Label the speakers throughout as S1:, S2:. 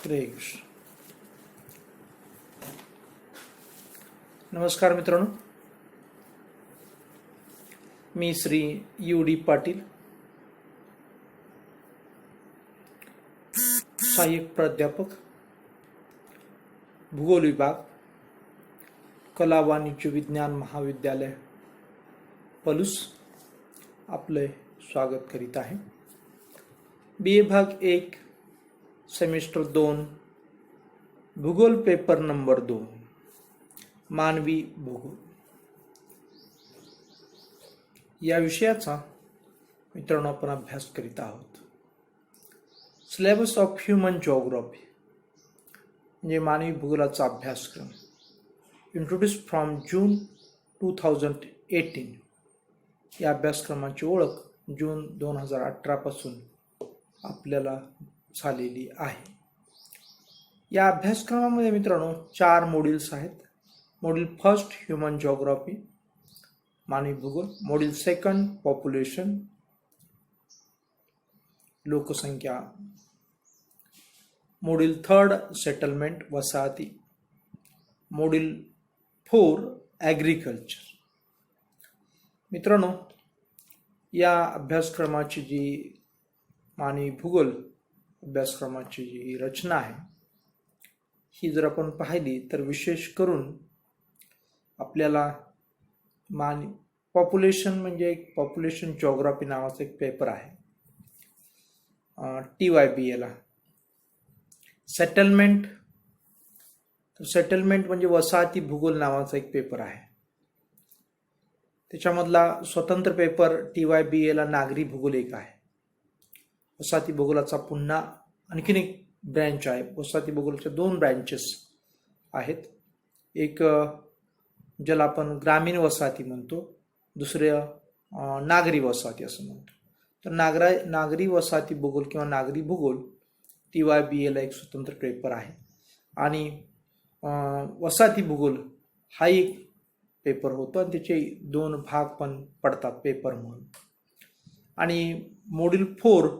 S1: हरे कृष्ण. नमस्कार मित्रांनो, मी श्री UD पाटील, सहाय्यक प्राध्यापक, भूगोल विभाग, कला वाणिज्य विज्ञान महाविद्यालय पलूस आपले स्वागत करीत आहे. BA भाग 1 सेमिस्टर 2 भूगोल पेपर नंबर 2 मानवी भूगोल या विषयाचा मित्रांनो आपण अभ्यास करीत आहोत. सिलेबस ऑफ ह्यूमन जिओग्राफी म्हणजे मानवी भूगोलाचा अभ्यासक्रम इंट्रोड्यूस फ्रॉम जून 2018. या अभ्यासक्रमाची ओळख जून 2018 पासून आपल्याला झालेली आहे. या अभ्यासक्रमामध्ये मित्रांनो 4 मॉड्यूल्स आहेत. मॉड्यूल फर्स्ट ह्यूमन जिओग्राफी मानवी भूगोल, मॉड्यूल सेकंड पॉप्युलेशन लोकसंख्या, मॉड्यूल थर्ड सेटलमेंट वसाहती, मॉड्यूल 4 ॲग्रिकल्चर. मित्रांनो, या अभ्यासक्रमाची जी मानवी भूगोल अभ्यासक्रमाची जी रचना आहे ही जर आपण पाहिली तर विशेष करून आपल्याला पॉप्युलेशन म्हणजे एक पॉप्युलेशन जिओग्राफी नावाचा एक पेपर आहे TYBA ला. सेटलमेंट म्हणजे वसाहती भूगोल नावाचा एक पेपर आहे. त्याच्यामधला स्वतंत्र पेपर TYBA ला नागरी भूगोल एक आहे. वसाहती भूगोलाचा पुन्हा आणखीन एक ब्रँच आहे. वसाहती भूगोलाच्या 2 ब्रँचेस आहेत. एक ज्याला आपण ग्रामीण वसाहती म्हणतो, दुसरे नागरी वसाहती असं म्हणतो. तर नागरी वसाहती भूगोल किंवा नागरी भूगोल TYBA ला एक स्वतंत्र पेपर आहे आणि वसाहती भूगोल हा एक पेपर होतो आणि त्याचे 2 भाग पण पडतात पेपर म्हणून. आणि मॉड्यूल 4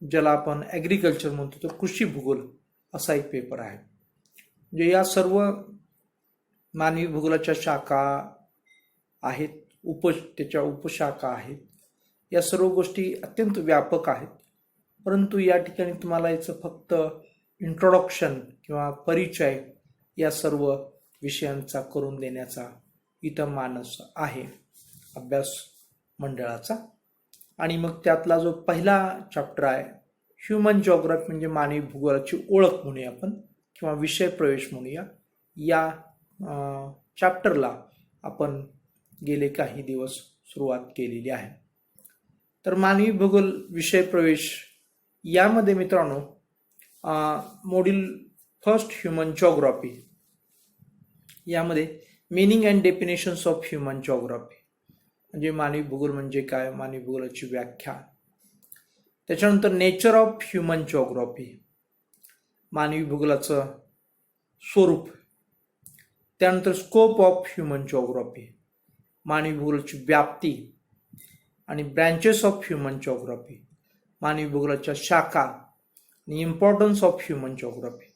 S1: ज्याला आपण ॲग्रिकल्चर म्हणतो तो कृषी भूगोल असा एक पेपर आहे. म्हणजे या सर्व मानवी भूगोलाच्या शाखा आहेत, त्याच्या उपशाखा आहेत. या सर्व गोष्टी अत्यंत व्यापक आहेत, परंतु या ठिकाणी तुम्हाला याचं फक्त इंट्रोडक्शन किंवा परिचय या सर्व विषयांचा करून देण्याचा इथं मानस आहे अभ्यास मंडळाचा. आणि मग त्यातला जो पहिला चॅप्टर आहे ह्यूमन जिओग्राफी म्हणजे मानवी भूगोलाची ओळख म्हणूया आपण किंवा विषय प्रवेश म्हणूया. या चॅप्टरला आपण गेले काही दिवस सुरुवात केलेली आहे. तर मानवी भूगोल विषय प्रवेश यामध्ये मित्रांनो मॉड्यूल फर्स्ट ह्यूमन जिओग्राफी यामध्ये meaning and definitions of human geography म्हणजे मानवी भूगोल म्हणजे काय, मानवी भूगोलाची व्याख्या. त्याच्यानंतर नेचर ऑफ ह्यूमन जिओग्राफी मानवी भूगोलाचं स्वरूप. त्यानंतर स्कोप ऑफ ह्यूमन जिओग्राफी मानवी भूगोलाची व्याप्ती आणि ब्रँचेस ऑफ ह्यूमन जिओग्राफी मानवी भूगोलाच्या शाखा आणि इम्पॉर्टन्स ऑफ ह्यूमन जिओग्राफी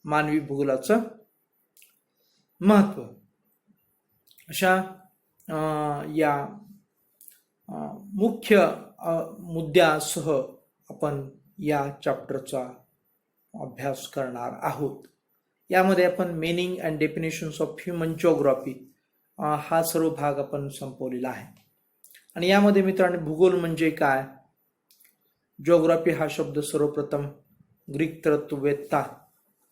S1: मानवी भूगोलाचं महत्त्व. अशा या मुख्य मुद्द्यासह आपण या चॅप्टरचा अभ्यास करणार आहोत. यामध्ये आपण meaning and definitions of human geography हा सर्व भाग आपण संपवलेला आहे. आणि यामध्ये मित्रांनो भूगोल म्हणजे काय, जिओग्राफी हा शब्द सर्वप्रथम ग्रीक तत्ववेत्ता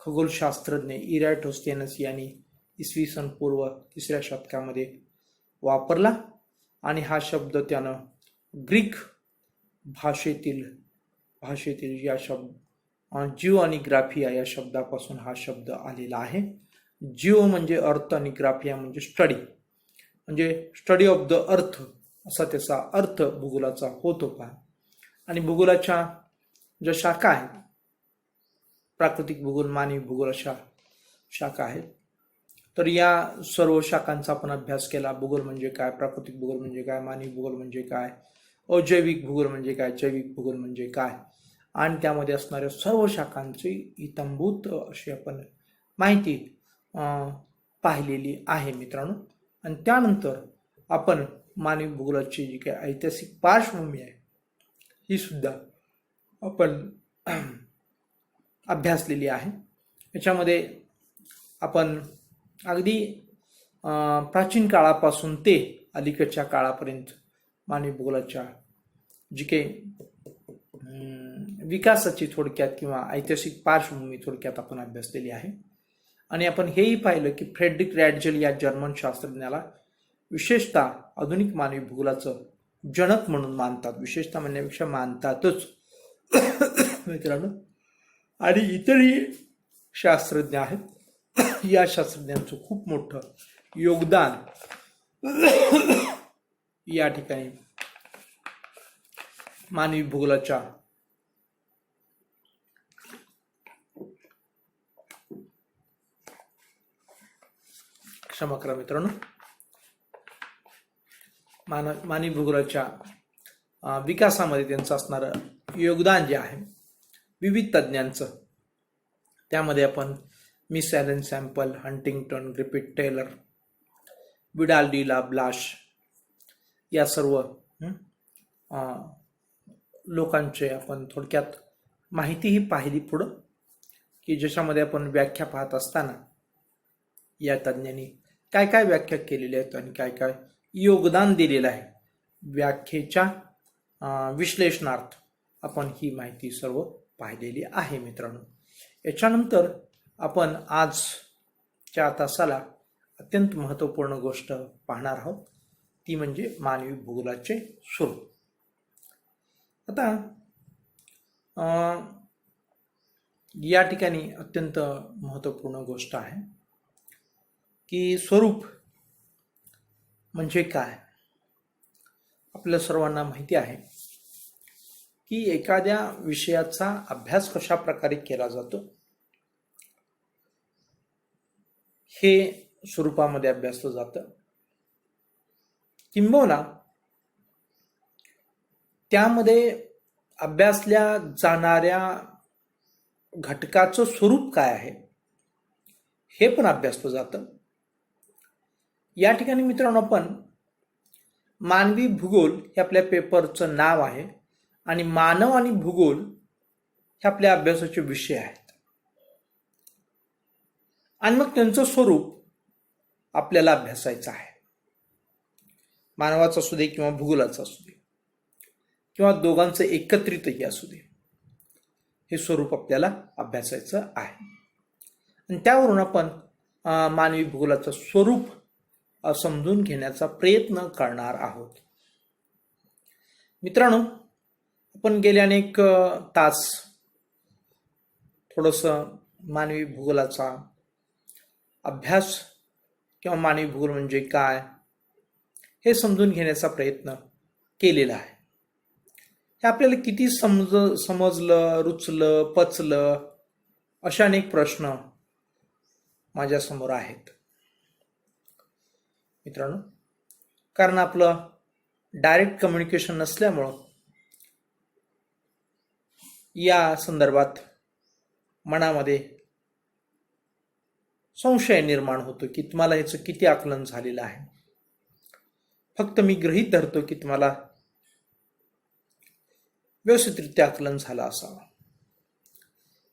S1: खगोलशास्त्रज्ञ इरॅटोस्थेनस यांनी इसवी सन पूर्व 3ऱ्या शतकामध्ये वापरला आणि हा शब्द त्यानं ग्रीक भाषेतील या शब्द जिओ आणि ग्राफिया या शब्दापासून हा शब्द आलेला आहे. जिओ म्हणजे अर्थ आणि ग्राफिया म्हणजे स्टडी, म्हणजे स्टडी ऑफ द अर्थ असा त्याचा अर्थ भूगोलाचा होतो पहा. आणि भूगोलाच्या ज्या शाखा आहेत, प्राकृतिक भूगोल, मानवी भूगोल अशा शाखा आहेत. तर या सर्व शाखांचा आपण अभ्यास केला. भूगोल म्हणजे काय, प्राकृतिक भूगोल म्हणजे काय, मानवी भूगोल म्हणजे काय, अजैविक भूगोल म्हणजे काय, जैविक भूगोल म्हणजे काय आणि त्यामध्ये असणाऱ्या सर्व शाखांची इत्थंभूत अशी आपण माहिती पाहिलेली आहे मित्रांनो. आणि त्यानंतर आपण मानवी भूगोलाची जी काही ऐतिहासिक पार्श्वभूमी आहे ही सुद्धा आपण अभ्यासलेली आहे. याच्यामध्ये आपण अगदी प्राचीन काळापासून ते अलीकडच्या काळापर्यंत मानवी भूगोलाच्या जी काही विकासाची थोडक्यात किंवा ऐतिहासिक पार्श्वभूमी थोडक्यात आपण अभ्यासलेली आहे. आणि आपण हेही पाहिलं की फ्रेडरिक रॅडजल या जर्मन शास्त्रज्ञाला विशेषतः आधुनिक मानवी भूगोलाचं जनक म्हणून मानतात, विशेषतः म्हणण्यापेक्षा मानतातच मित्रांनो. आणि इतरही शास्त्रज्ञ आहेत, या शास्त्रज्ञांचं खूप मोठं योगदान या ठिकाणी मानवी भूगोलाच्या क्षमा करा मित्रांनो, मानवी भूगोलाच्या विकासामध्ये त्यांचं असणारं योगदान जे आहे विविध तज्ज्ञांचं, त्यामध्ये आपण Miss Ellen Semple, Huntington, Griffith, Taylor, Vidal de la Blache या सर्व लोकांचे आपण थोडक्यात माहितीही पाहिली पुढं, की ज्याच्यामध्ये आपण व्याख्या पाहत असताना या तज्ज्ञांनी काय काय व्याख्या केलेल्या आहेत आणि काय काय योगदान दिलेलं आहे व्याख्येच्या विश्लेषणार्थ आपण ही माहिती सर्व पाहिलेली आहे मित्रांनो. याच्यानंतर आपण आजच्या तासाला अत्यंत महत्त्वपूर्ण गोष्ट पाहणार आहोत, ती म्हणजे मानवी भूगोलाचे स्वरूप. आता या ठिकाणी अत्यंत महत्त्वपूर्ण गोष्ट आहे की स्वरूप म्हणजे काय. आपल्या सर्वांना माहिती आहे की एखाद्या विषयाचा अभ्यास कशा प्रकारे केला जातो हे स्वरूपामध्ये अभ्यासलं जातं, किंबहुना त्यामध्ये अभ्यासल्या जाणाऱ्या घटकाचं स्वरूप काय आहे हे पण अभ्यासलं जातं. या ठिकाणी मित्रांनो आपण मानवी भूगोल हे आपल्या पेपरचं नाव आहे आणि मानव आणि भूगोल हे आपल्या अभ्यासाचे विषय आहेत. आणि मग त्यांचं स्वरूप आपल्याला अभ्यासायचं आहे. मानवाचं असू दे किंवा भूगोलाचं असू दे किंवा दोघांचं एकत्रितही असू दे, हे स्वरूप आपल्याला अभ्यासायचं आहे. आणि त्यावरून आपण मानवी भूगोलाचं स्वरूप समजून घेण्याचा प्रयत्न करणार आहोत. मित्रांनो, आपण गेले अनेक तास थोडंसं मानवी भूगोलाचा अभ्यास किंवा मानवी भूगोल म्हणजे काय हे समजून घेण्याचा प्रयत्न केलेला आहे. हे आपल्याला किती समजलं, रुचलं, पचलं अशा अनेक प्रश्न माझ्यासमोर आहेत मित्रांनो. कारण आपलं डायरेक्ट कम्युनिकेशन नसल्यामुळं या संदर्भात मनामध्ये संशय निर्माण होतो की तुम्हाला ह्याचं किती आकलन झालेलं आहे. फक्त मी गृहीत धरतो की तुम्हाला व्यवस्थितरित्या आकलन झालं असावं.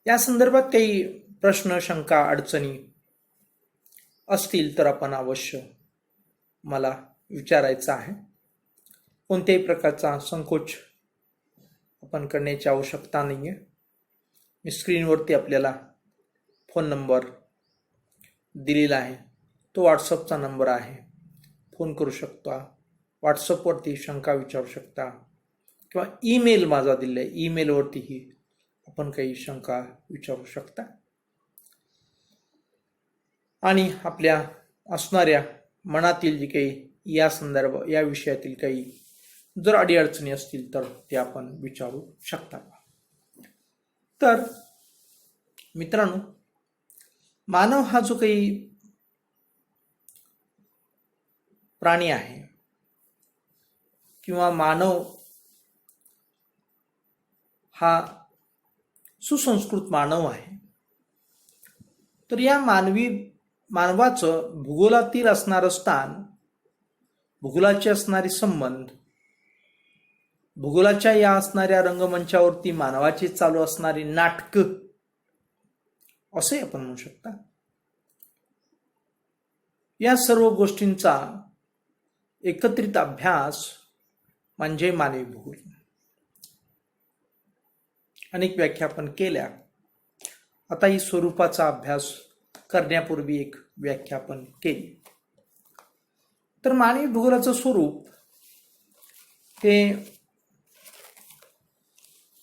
S1: या संदर्भात काही प्रश्न, शंका, अडचणी असतील तर आपण अवश्य मला विचारायचं आहे. कोणत्याही प्रकारचा संकोच आपण करण्याची आवश्यकता नाही आहे. मी स्क्रीनवरती आपल्याला फोन नंबर दिलेला आहे, तो व्हॉट्सअपचा नंबर आहे. फोन करू शकता, व्हॉट्सअपवरती शंका विचारू शकता किंवा ईमेल माझा दिला आहे, ईमेलवरतीही आपण काही शंका विचारू शकता. आणि आपल्या असणाऱ्या मनातील जी काही या विषयातील काही जर अडीअडचणी असतील तर ते आपण विचारू शकता. तर मित्रांनो, मानव हा जो काही प्राणी आहे किंवा मानव हा सुसंस्कृत मानव आहे, तर या मानवाचं भूगोलातील असणारं स्थान, भूगोलाचे असणारे संबंध, भूगोलाच्या या असणाऱ्या रंगमंचावरती मानवाची चालू असणारी नाटकं असे आपण म्हणू शकता, या सर्व गोष्टींचा एकत्रित अभ्यास म्हणजे मानवी भूगोल. अनेक व्याख्या आपण केल्या. आता ही स्वरूपाचा अभ्यास करण्यापूर्वी एक व्याख्या आपण केली. तर मानवी भूगोलाचं स्वरूप हे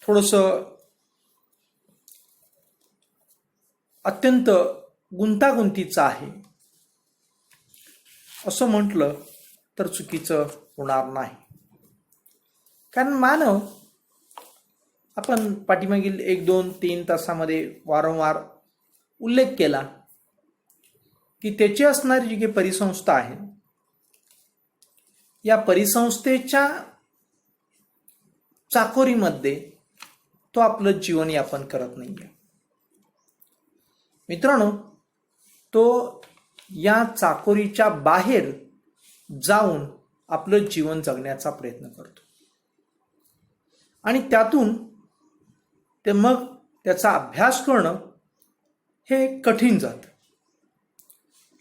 S1: थोडंसं अत्यंत गुंतागुंतीचं आहे असं म्हटलं तर चुकीचं होणार नाही. कारण मानव, आपण पाठीमागील 1, 2, 3 तासामध्ये वारंवार उल्लेख केला की त्याची असणारी जी काही परिसंस्था आहे, या परिसंस्थेच्या चाकोरीमध्ये तो आपलं जीवन यापन करत नाहीये. मित्रांनो, तो या चाकोरीच्या बाहेर जाऊन आपलं जीवन जगण्याचा प्रयत्न करतो आणि त्यातून ते मग त्याचा अभ्यास करणं हे कठीण जातं.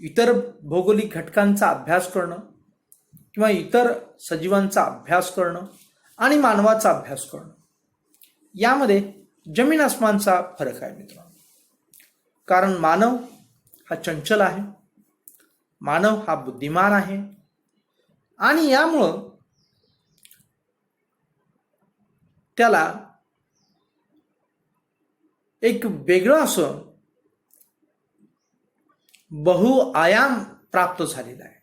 S1: इतर भौगोलिक घटकांचा अभ्यास करणं किंवा इतर सजीवांचा अभ्यास करणं आणि मानवाचा अभ्यास करणं यामध्ये जमीन आसमानचा फरक आहे मित्रांनो. कारण मानव हा चंचल आहे, मानव हा बुद्धिमान आहे आणि यामुळं त्याला एक वेगळं असं बहुआयाम प्राप्त झालेला आहे.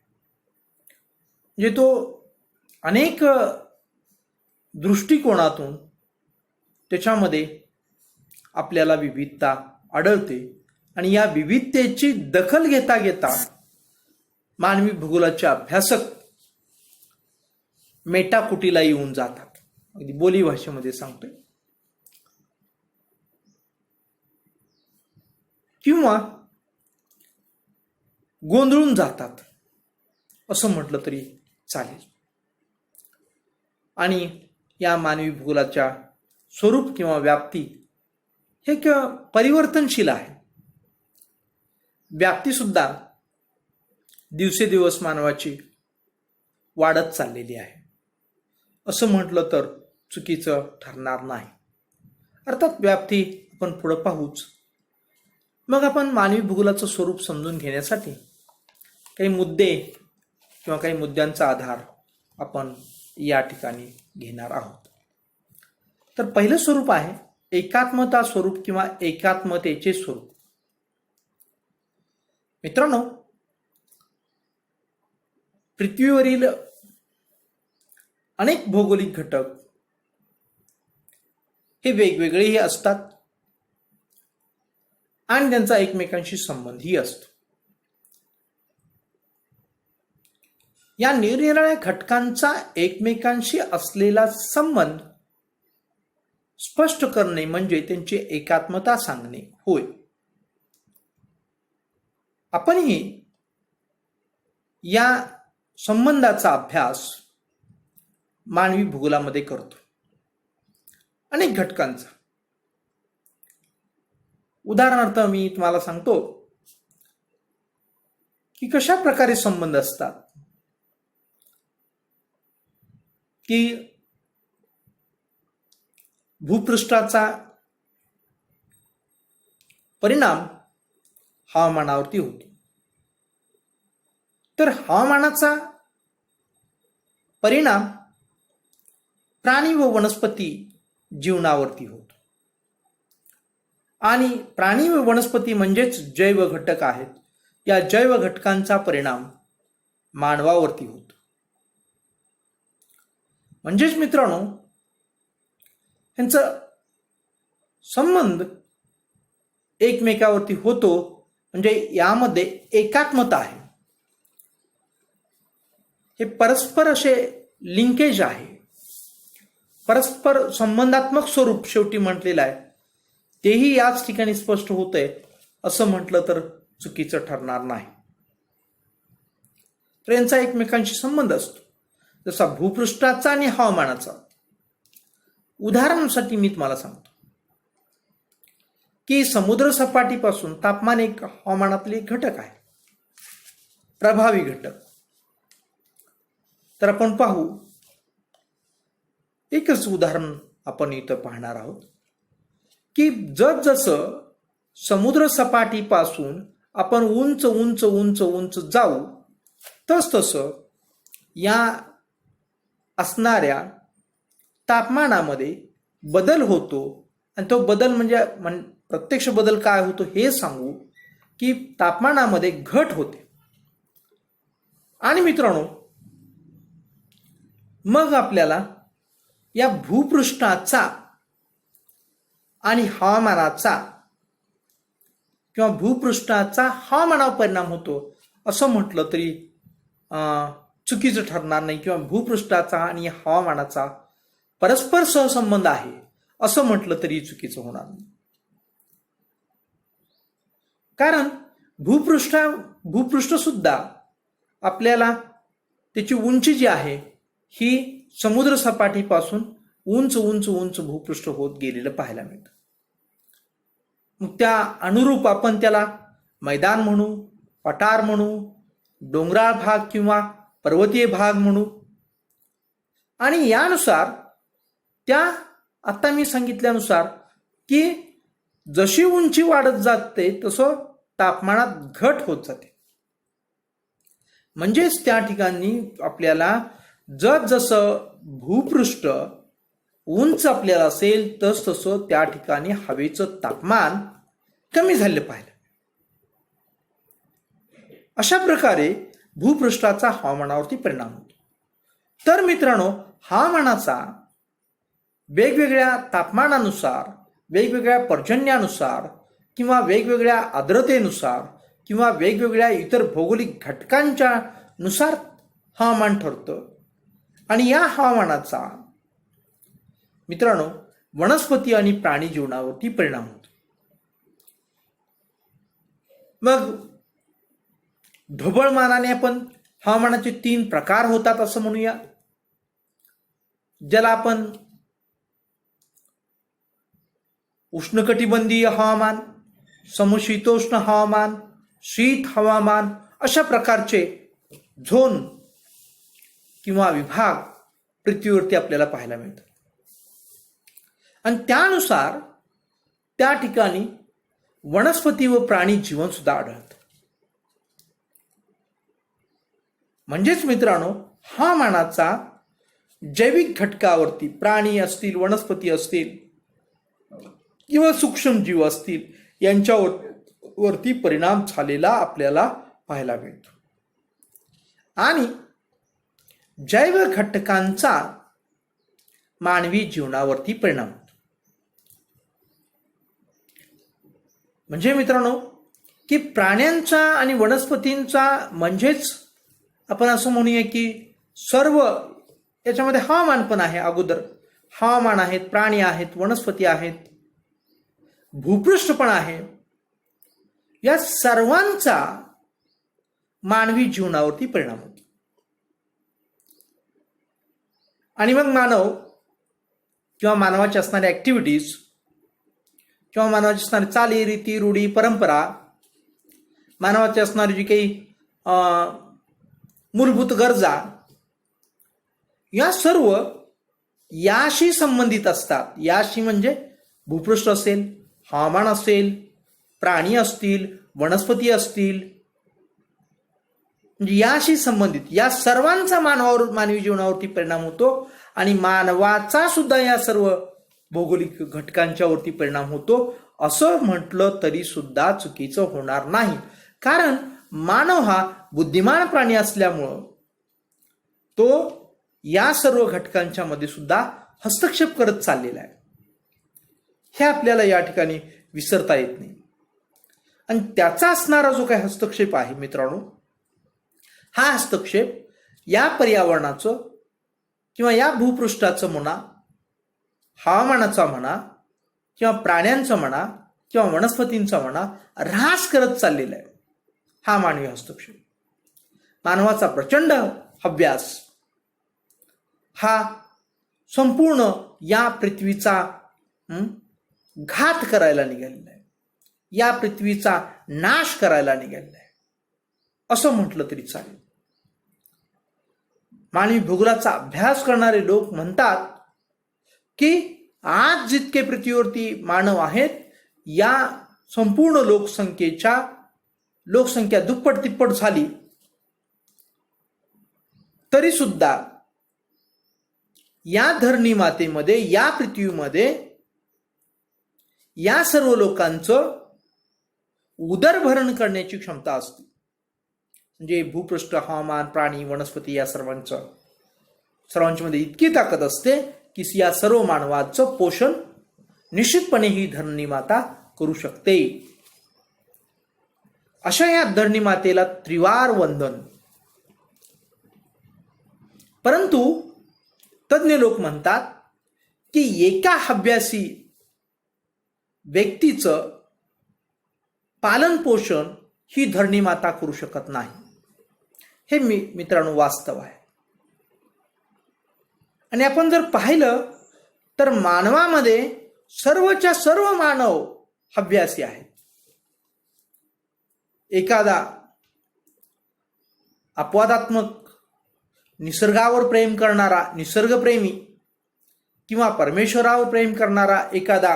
S1: म्हणजे तो अनेक दृष्टिकोनातून त्याच्यामध्ये आपल्याला विविधता आढळते आणि या विविधतेची दखल घेता घेता मानवी भूगोलाचे अभ्यासक मेटाकुटीला येऊन जातात. अगदी बोली भाषेमध्ये सांगतोय, किंवा गोंधळून जातात असं म्हटलं तरी चालेल. आणि या मानवी भूगोलाच्या स्वरूप किंवा व्याप्ती हे परिवर्तनशील आहे. व्याप्ती सुद्धा दिवसेदिवस मानवाची वाढत चाललेली आहे असं म्हटलं तर चुकीचं ठरणार नाही. अर्थात व्याप्ती आपण पुढे पाहूच. मग आपण मानवी भूगोलाचं स्वरूप समजून घेण्यासाठी काही मुद्दे किंवा काही मुद्द्यांचा आधार आपण या ठिकाणी घेणार आहोत. तर पहिलं स्वरूप आहे एकात्मता स्वरूप किंवा एकात्मतेचे स्वरूप. मित्रांनो, पृथ्वीवरील अनेक भौगोलिक घटक हे वेगवेगळेही असतात आणि त्यांचा एकमेकांशी संबंधही असतो. या निरनिराळ्या घटकांचा एकमेकांशी असलेला संबंध स्पष्ट करणे म्हणजे त्यांची एकात्मता सांगणे होय. आपणही या संबंधाचा अभ्यास मानवी भूगोलामध्ये करतो, अनेक घटकांचा. उदाहरणार्थ मी तुम्हाला सांगतो की कशा प्रकारे संबंध असतात की भूपृष्ठाचा परिणाम हवामानावरती होतो. तर हवामानाचा परिणाम प्राणी व वनस्पती जीवनावरती होतो आणि प्राणी व वनस्पती म्हणजेच जैव घटक आहेत. या जैव घटकांचा परिणाम मानवावरती होतो. म्हणजेच मित्रांनो, यांचा संबंध एकमेकावरती होतो, म्हणजे यामध्ये एकात्मता आहे. हे परस्पर असे लिंकेज आहे, परस्पर संबंधात्मक स्वरूप शेवटी म्हटलेलं आहे. तेही याच ठिकाणी स्पष्ट होतंय असं म्हटलं तर चुकीचं ठरणार नाही. तर यांचा एकमेकांशी संबंध असतो, जसा भूपृष्ठाचा आणि हवामानाचा. उदाहरणासाठी मी तुम्हाला सांगतो की समुद्र सपाटीपासून तापमान एक हवामानातले एक घटक आहे, प्रभावी घटक. तर आपण पाहू, एकच उदाहरण आपण इथं पाहणार आहोत की जसजसं समुद्र सपाटीपासून आपण उंच उंच उंच उंच जाऊ तसतसं या असणाऱ्या तापमानामध्ये बदल होतो. आणि तो बदल म्हणजे प्रत्यक्ष बदल काय होतो हे सांगू की तापमानामध्ये घट होते. आणि मित्रांनो, मग आपल्याला या भूपृष्ठाचा आणि हवामानाचा किंवा भूपृष्ठाचा हवामानावर परिणाम होतो असं म्हटलं तरी चुकीचं ठरणार नाही, किंवा भूपृष्ठाचा आणि हवामानाचा परस्पर सहसंबंध आहे असं म्हटलं तरी चुकीचं होणार नाही. कारण भूपृष्ठ सुद्धा आपल्याला त्याची उंची जी आहे ही समुद्र सपाटीपासून उंच उंच उंच भूपृष्ठ होत गेलेलं पाहायला मिळतं. मग त्या अनुरूप आपण त्याला मैदान म्हणू, पठार म्हणू, डोंगराळ भाग किंवा पर्वतीय भाग म्हणू. आणि यानुसार त्या आता मी सांगितल्यानुसार की जशी उंची वाढत जाते तसं तापमानात घट होत जाते. म्हणजेच त्या ठिकाणी आपल्याला जसं भूपृष्ठ उंच आपल्याला असेल तसं त्या ठिकाणी हवेचं तापमान कमी झालेलं पाहिलं. अशा प्रकारे भूपृष्ठाचा हवामानावरती परिणाम होतो. तर मित्रांनो, हवामानाचा वेगवेगळ्या तापमानानुसार, वेगवेगळ्या पर्जन्यानुसार किंवा वेगवेगळ्या आर्द्रतेनुसार किंवा वेगवेगळ्या इतर भौगोलिक घटकांच्या नुसार हवामान ठरतं. आणि या हवामानाचा मित्रांनो वनस्पती आणि प्राणी जीवनावरती परिणाम होतो. मग ढोबळमानाने आपण हवामानाचे 3 प्रकार होतात असं म्हणूया, ज्याला आपण उष्णकटिबंधीय हवामान, समशीतोष्ण हवामान, शीत हवामान अशा प्रकारचे झोन किंवा विभाग पृथ्वीवरती आपल्याला पाहायला मिळतात. आणि त्यानुसार त्या ठिकाणी वनस्पती व प्राणी जीवन सुद्धा आढळतं. म्हणजेच मित्रांनो, हवामानाचा जैविक घटकावरती प्राणी असतील, वनस्पती असतील किंवा सूक्ष्मजीव असतील यांच्यावरती परिणाम झालेला आपल्याला पाहायला मिळतो. आणि जैव घटकांचा मानवी जीवनावरती परिणाम होतो. म्हणजे मित्रांनो की प्राण्यांचा आणि वनस्पतींचा म्हणजेच आपण असं म्हणूया की सर्व याच्यामध्ये हवामान पण आहे. अगोदर हवामान आहेत, प्राणी आहेत, वनस्पती आहेत, भूपृष्ठ पण आहे. या सर्वांचा मानवी जीवनावरती परिणाम होतो. आणि मग मानव किंवा मानवाची असणाऱ्या ऍक्टिव्हिटीज किंवा मानवाची असणारी चाली, रीती, रूढी, परंपरा, मानवाची असणारी जी काही मूलभूत गरजा, या सर्व याशी संबंधित असतात. याशी म्हणजे भूपृष्ठ असेल, हवामान असेल, प्राणी असतील, वनस्पती असतील, म्हणजे याशी संबंधित या सर्वांचा मानवी जीवनावरती परिणाम होतो. आणि मानवाचा सुद्धा या सर्व भौगोलिक घटकांच्यावरती परिणाम होतो असं म्हटलं तरी सुद्धा चुकीचं होणार नाही. कारण मानव हा बुद्धिमान प्राणी असल्यामुळं तो या सर्व घटकांच्या मध्ये सुद्धा हस्तक्षेप करत चाललेला आहे. हे आपल्याला या ठिकाणी विसरता येत नाही. आणि त्याचा असणारा जो काही हस्तक्षेप आहे मित्रांनो, हा हस्तक्षेप या किंवा प्राण्यांचा म्हणा किंवा वनस्पतींचा म्हणा ऱ्हास करत चाललेला आहे हा मानवी हस्तक्षेप. मानवाचा प्रचंड अभ्यास हा संपूर्ण या पृथ्वीचा घात करायला निघालेला आहे, या पृथ्वीचा नाश करायला निघालेला आहे असं म्हटलं तरी चालेल. मानवी भूगोलाचा अभ्यास करणारे लोक म्हणतात की आज जितके पृथ्वीवरती मानव आहेत या संपूर्ण लोकसंख्या दुप्पट तिप्पट झाली तरी सुद्धा या धरणी मातेमध्ये, या पृथ्वीमध्ये या सर्व लोकांचं उदरभरण करण्याची क्षमता असते. म्हणजे भूपृष्ठ, हवामान, प्राणी, वनस्पती या सर्वांच्या मध्ये इतकी ताकद असते की या सर्व मानवाचं पोषण निश्चितपणे ही धरणी माता करू शकते. अशा या धरणी मातेला त्रिवार वंदन. परंतु तज्ञ लोक म्हणतात की एका अभ्यासी व्यक्तीचं पालन पोषण ही धरणी माता करू शकत नाही. हे मित्रांनो वास्तव आहे. आणि आपण जर पाहिलं तर मानवामध्ये सर्वच्या सर्व मानव अभ्यासी आहेत. एखादा अपवादात्मक निसर्गावर प्रेम करणारा निसर्गप्रेमी किंवा परमेश्वरावर प्रेम करणारा एखादा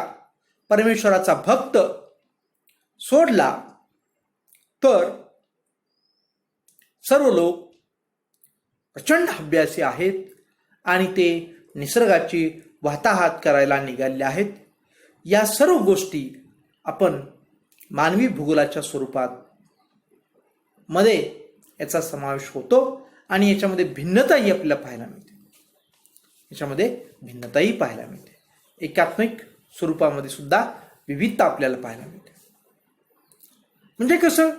S1: परमेश्वराचा भक्त सोडला तर सर्व लोक प्रचंड अभ्यासी आहेत आणि ते निसर्गाची वाताहत करायला निघाले आहेत. या सर्व गोष्टी आपण मानवी भूगोलाच्या स्वरूपात मध्ये याचा समावेश होतो आणि याच्यामध्ये भिन्नताही आपल्याला पाहायला मिळते. एकात्मिक स्वरूपामध्ये सुद्धा विविधता आपल्याला पाहायला मिळते. म्हणजे कसं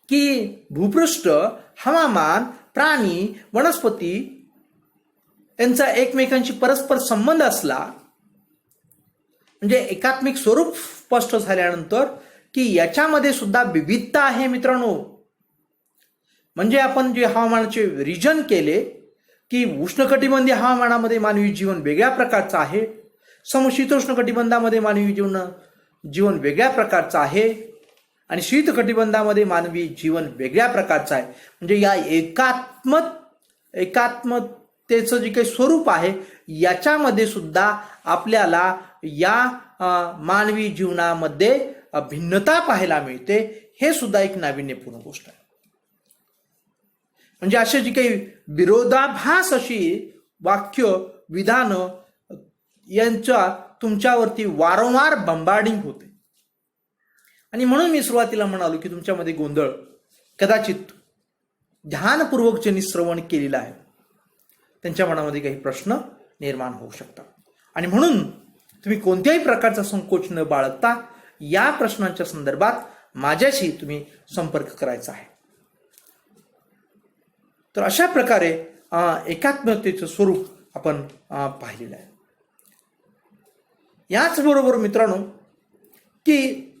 S1: की भूपृष्ठ, हवामान, प्राणी, वनस्पती यांचा एकमेकांशी परस्पर संबंध असला म्हणजे एकात्मिक स्वरूप स्पष्ट झाल्यानंतर की याच्यामध्ये सुद्धा विविधता आहे मित्रांनो. म्हणजे आपण जे हवामानाचे रिजन केले की उष्णकटिबंधीय हवामानामध्ये मानवी जीवन वेगळ्या प्रकारचं आहे, समशीतोष्ण कटिबंधामध्ये मानवी जीवन वेगळ्या प्रकारचं आहे आणि शीत कटिबंधामध्ये मानवी जीवन वेगळ्या प्रकारचं आहे. म्हणजे या एकात्मतेचं जे काही स्वरूप आहे याच्यामध्ये सुद्धा आपल्याला या मानवी जीवनामध्ये भिन्नता पाहायला मिळते. हे सुद्धा एक नाविन्यपूर्ण गोष्ट आहे. म्हणजे अशी जी काही विरोधाभास अशी वाक्य विधान यांच्या तुमच्यावरती वारंवार बंबार्डिंग होते. आणि म्हणून मी सुरुवातीला म्हणालो की तुमच्यामध्ये गोंधळ कदाचित ध्यानपूर्वक ज्यांनी श्रवण केलेलं आहे त्यांच्या मनामध्ये काही प्रश्न निर्माण होऊ शकतात. आणि म्हणून तुम्ही कोणत्याही प्रकारचा संकोच न बाळगता या प्रश्नांच्या संदर्भात माझ्याशी तुम्ही संपर्क करायचा आहे. तर अशा प्रकारे एकात्मतेचं स्वरूप आपण पाहिलेलं आहे. याचबरोबर मित्रांनो की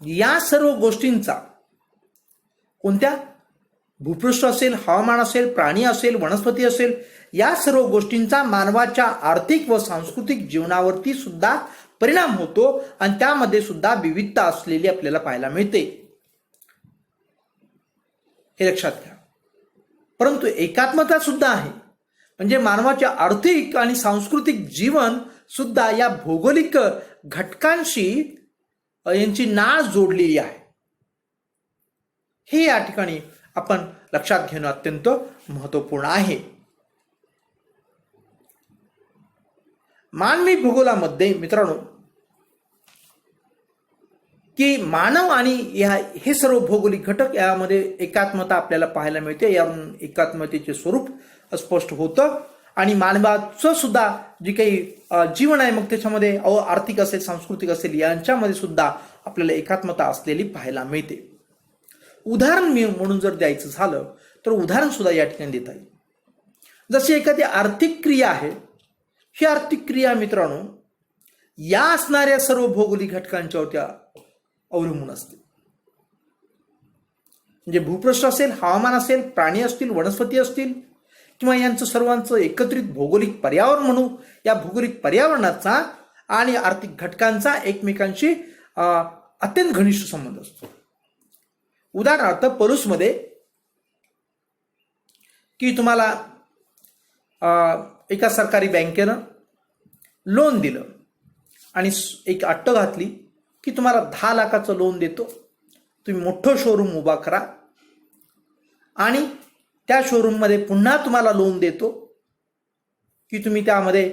S1: या सर्व गोष्टींचा कोणत्या भूपृष्ठ असेल, हवामान असेल, प्राणी असेल, वनस्पती असेल या सर्व गोष्टींचा मानवाच्या आर्थिक व सांस्कृतिक जीवनावरती सुद्धा परिणाम होतो आणि त्यामध्ये सुद्धा विविधता असलेली आपल्याला पाहायला मिळते. हे लक्षात घ्या. परंतु एकात्मता सुद्धा आहे. म्हणजे मानवाचे आर्थिक आणि सांस्कृतिक जीवन सुद्धा या भौगोलिक घटकांशी यांची नाळ जोडलेली आहे. हे या ठिकाणी आपण लक्षात घेणं अत्यंत महत्वपूर्ण आहे. मानवी भूगोलामध्ये मित्रांनो की मानव आणि हे सर्व भौगोलिक घटक यामध्ये एकात्मता आपल्याला पाहायला मिळते. यावरून एकात्मतेचे स्वरूप स्पष्ट होतं आणि मानवाचं सुद्धा जे काही जीवन आहे मग त्याच्यामध्ये आर्थिक असेल, सांस्कृतिक असेल यांच्यामध्ये सुद्धा आपल्याला एकात्मता असलेली पाहायला मिळते. उदाहरण म्हणून जर द्यायचं झालं तर उदाहरण सुद्धा या ठिकाणी देता येईल. जशी एखादी आर्थिक क्रिया आहे, ही आर्थिक क्रिया मित्रांनो या असणाऱ्या सर्व भौगोलिक घटकांच्यावर त्या अवलंबून असते. म्हणजे भूपृष्ठ असेल, हवामान असेल, प्राणी असतील, वनस्पती असतील, किंवा यांचं सर्वांचं एकत्रित भौगोलिक पर्यावरण म्हणू. या भौगोलिक पर्यावरणाचा आणि आर्थिक घटकांचा एकमेकांशी अत्यंत घनिष्ठ संबंध असतो. उदाहरणार्थ पलूसमध्ये की तुम्हाला एका सरकारी बँकेनं लोन दिलं आणि एक अट्ट घातली की तुम्हाला 10 लाखाचं लोन देतो, तुम्ही मोठं शोरूम उभा करा आणि त्या शोरूममध्ये पुन्हा तुम्हाला लोन देतो की तुम्ही त्यामध्ये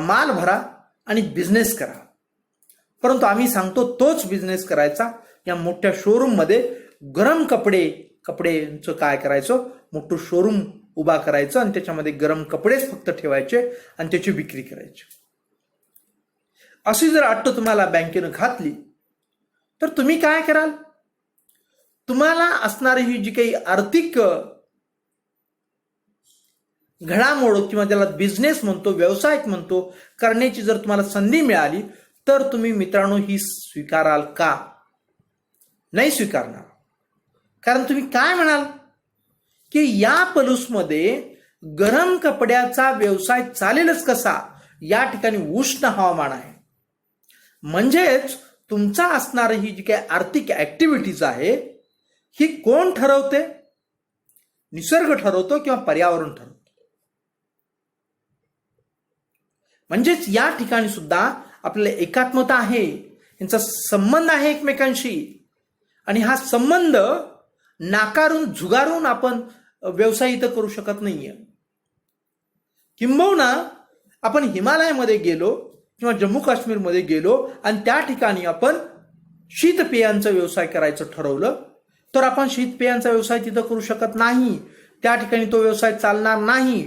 S1: माल भरा आणि बिझनेस करा. परंतु आम्ही सांगतो तोच बिझनेस करायचा या मोठ्या शोरूममध्ये. गरम कपड्यांचं काय करायचं, मोठं शोरूम उभा करायचं आणि त्याच्यामध्ये गरम कपडेच फक्त ठेवायचे आणि त्याची विक्री करायची. अशी जर अट्ट तुम्हाला बँकेनं घातली तर तुम्ही काय कराल? तुम्हाला असणारी ही जी काही आर्थिक घडामोड किंवा ज्याला बिझनेस म्हणतो, व्यवसाय म्हणतो, करण्याची जर तुम्हाला संधी मिळाली तर तुम्ही मित्रांनो ही स्वीकाराल का? नाही स्वीकारणार. कारण तुम्ही काय म्हणाल की या पलूसमध्ये गरम कपड्याचा व्यवसाय चालेलच कसा? या ठिकाणी उष्ण हवामान आहे. म्हणजेच तुमचा असणारी ही जी काही आर्थिक ऍक्टिव्हिटीज आहे ही कोण ठरवते? निसर्ग ठरवतो किंवा पर्यावरण ठरवतो. म्हणजेच या ठिकाणी सुद्धा आपल्याला एकात्मता आहे, यांचा संबंध आहे एकमेकांशी आणि हा संबंध नाकारून झुगारून आपण व्यवसाय इथं करू शकत नाहीये. किंबहुना आपण हिमालयामध्ये गेलो किंवा जम्मू काश्मीरमध्ये गेलो आणि त्या ठिकाणी आपण शीतपेयांचा व्यवसाय करायचं ठरवलं तर आपण शीतपेयांचा व्यवसाय तिथं करू शकत नाही. त्या ठिकाणी तो व्यवसाय चालणार नाही.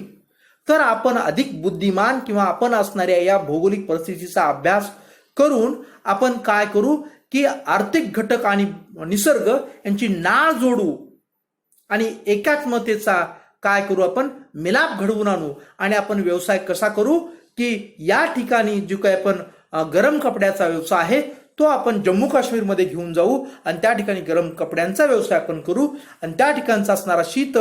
S1: तर आपण अधिक बुद्धिमान किंवा आपण असणाऱ्या या भौगोलिक परिस्थितीचा अभ्यास करून आपण काय करू की आर्थिक घटक आणि निसर्ग यांची नाळ जोडू आणि एकात्मतेचा काय करू, आपण मिलाप घडवून आणू आणि आपण व्यवसाय कसा करू की या ठिकाणी जो काही आपण गरम कपड्याचा व्यवसाय आहे तो आपण जम्मू काश्मीरमध्ये घेऊन जाऊ आणि त्या ठिकाणी गरम कपड्यांचा व्यवसाय आपण करू आणि त्या ठिकाणचा असणारा शीत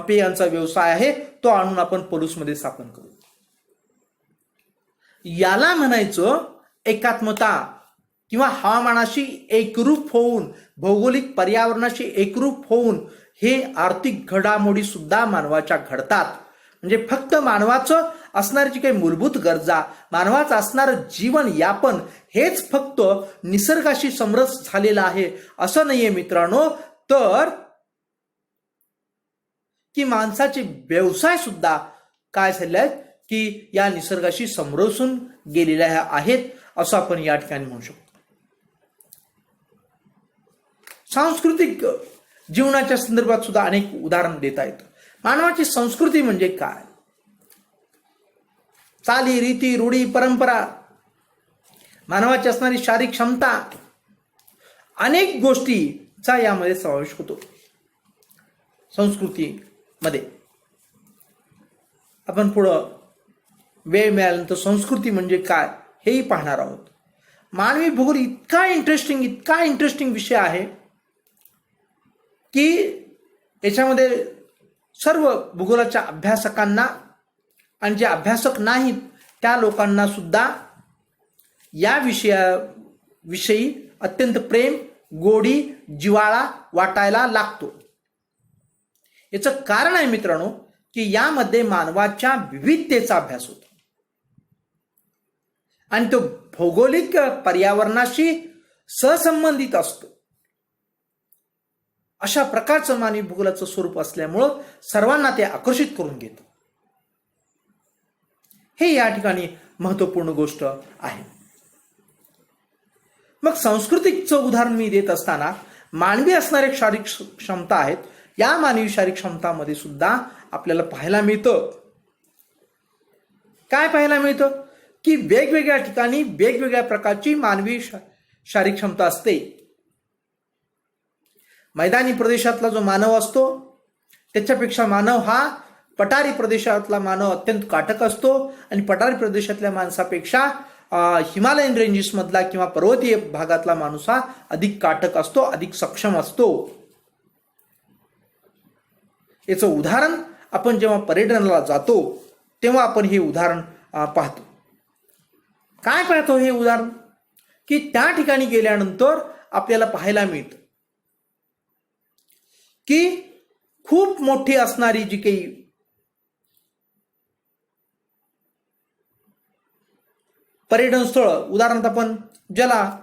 S1: पेयांचा व्यवसाय आहे तो आणून आपण पलूसमध्ये स्थापन करू. याला म्हणायचं एकात्मता किंवा हवामानाशी एकरूप होऊन, भौगोलिक पर्यावरणाशी एकरूप होऊन हे आर्थिक घडामोडी सुद्धा मानवाच्या घडतात. म्हणजे फक्त मानवाचं असणारी जी काही मूलभूत गरजा, मानवाचं असणारं जीवन यापन हेच फक्त निसर्गाशी समरस झालेलं आहे असं नाहीये मित्रांनो. तर की माणसाचे व्यवसाय सुद्धा काय झाले आहेत की या निसर्गाशी समरसून गेलेले आहेत असं आपण या ठिकाणी म्हणू शकतो. सांस्कृतिक जीवनाच्या संदर्भात सुद्धा अनेक उदाहरण देता येतं. मानवाची संस्कृती म्हणजे काय? चाली, रीती, रूढी, परंपरा, मानवाची असणारी शारीरिक क्षमता, अनेक गोष्टीचा यामध्ये समावेश होतो. संस्कृतीमध्ये आपण पुढं वेळ मिळाल्यानंतर संस्कृती म्हणजे काय हेही पाहणार आहोत. मानवी भूगोल इतका इंटरेस्टिंग विषय आहे की याच्यामध्ये सर्व भूगोलाच्या अभ्यासकांना आणि जे अभ्यासक नाहीत त्या लोकांना सुद्धा या विषयी अत्यंत प्रेम, गोडी, जिव्हाळा वाटायला लागतो. याचं कारण आहे मित्रांनो की यामध्ये मानवाच्या विविधतेचा अभ्यास होतो आणि तो भौगोलिक पर्यावरणाशी सहसंबंधित असतो. अशा प्रकारचं मानवी भूगोलाचं स्वरूप असल्यामुळं सर्वांना ते आकर्षित करून घेतं. हे या ठिकाणी महत्वपूर्ण गोष्ट आहे. मग सांस्कृतिकचं उदाहरण मी देत असताना मानवी असणारे शारीरिक क्षमता आहेत. या मानवी शारीरिक क्षमतामध्ये सुद्धा आपल्याला पाहायला मिळतं, काय पाहायला मिळतं की वेगवेगळ्या ठिकाणी वेगवेगळ्या प्रकारची मानवी शारीरिक क्षमता असते. मैदानी प्रदेशातला जो मानव असतो त्याच्यापेक्षा मानव हा पठारी प्रदेशातला मानव अत्यंत काटक असतो आणि पठारी प्रदेशातल्या माणसापेक्षा हिमालयन रेंजेसमधला किंवा पर्वतीय भागातला माणूस हा अधिक काटक असतो, अधिक सक्षम असतो. याचं उदाहरण आपण जेव्हा पर्यटनाला जातो तेव्हा आपण हे उदाहरण पाहतो. काय पाहतो हे उदाहरण? की त्या ठिकाणी गेल्यानंतर आपल्याला पाहायला मिळतं की खूप मोठी असणारी जी काही पर्यटन स्थळ, उदाहरणार्थ आपण ज्याला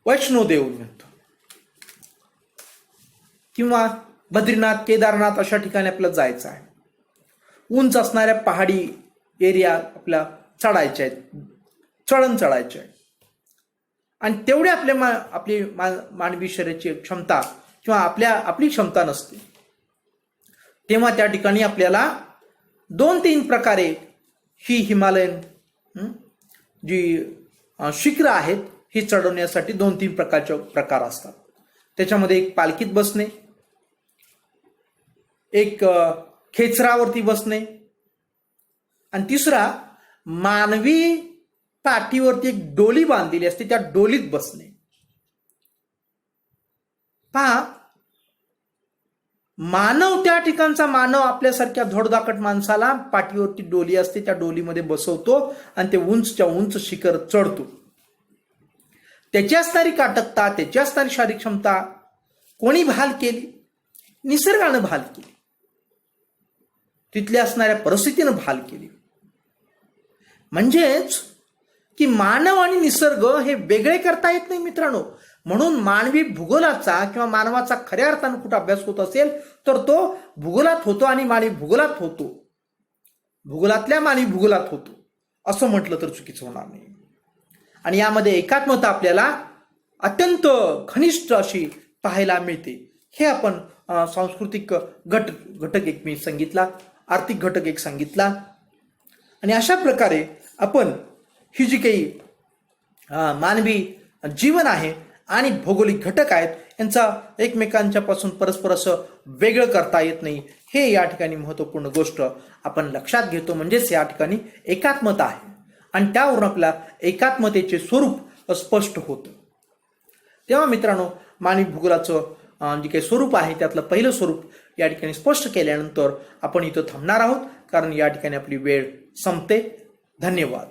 S1: वैष्णोदेवी म्हणतो किंवा बद्रीनाथ, केदारनाथ अशा ठिकाणी आपल्याला जायचं आहे. उंच असणाऱ्या पहाडी एरिया आपल्या चढायचे आहेत, चढण चढायचे आहे आणि तेवढे आपली मानवी शरीराची क्षमता किंवा आपली क्षमता नसते. तेव्हा त्या ठिकाणी आपल्याला 2-3 प्रकारे ही हिमालयन जी शिखरं आहेत ही चढवण्यासाठी 2-3 प्रकारचे प्रकार असतात. त्याच्यामध्ये एक पालखीत बसणे, एक खेचरावरती बसणे आणि तिसरा मानवी पाठीवरती एक डोली बांधलेली असते, त्या डोलीत बसणे. पहा, मानव, त्या ठिकाणचा मानव आपल्यासारख्या धोडधाकट माणसाला पाठीवरती डोली असते, त्या डोलीमध्ये बसवतो आणि ते उंचच्या उंच शिखर चढतो. त्याची असणारी काटकता, त्याची असणारी शारीरिक क्षमता कोणी बहाल केली? निसर्गानं बहाल केली, तिथल्या असणाऱ्या परिस्थितीनं बहाल केली. म्हणजेच की मानव आणि निसर्ग हे वेगळे करता येत नाही मित्रांनो. म्हणून मानवी भूगोलाचा किंवा मानवाचा खऱ्या अर्थानं कुठं अभ्यास होत असेल तर तो भूगोलात होतो आणि मानवी भूगोलात होतो, भूगोलातल्या मानवी भूगोलात होतो असं म्हटलं तर चुकीचं होणार नाही. आणि यामध्ये एकात्मता आपल्याला अत्यंत घनिष्ठ अशी पाहायला मिळते. हे आपण सांस्कृतिक घटक एक मी सांगितला, आर्थिक घटक एक सांगितला आणि अशा प्रकारे आपण ही जी काही मानवी जीवन आहे आणि भौगोलिक घटक आहेत यांचा एकमेकांच्या पासून परस्पर असं वेगळं करता येत नाही, हे या ठिकाणी महत्त्वपूर्ण गोष्ट आपण लक्षात घेतो. म्हणजेच या ठिकाणी एकात्मता आहे आणि त्यावरून आपल्या एकात्मतेचे स्वरूप स्पष्ट होतं. तेव्हा मित्रांनो, मानवी भूगोलाचं जे काही स्वरूप आहे त्यातलं पहिलं स्वरूप या ठिकाणी स्पष्ट केल्यानंतर आपण इथं थांबणार आहोत, कारण या ठिकाणी आपली वेळ संपते. धन्यवाद.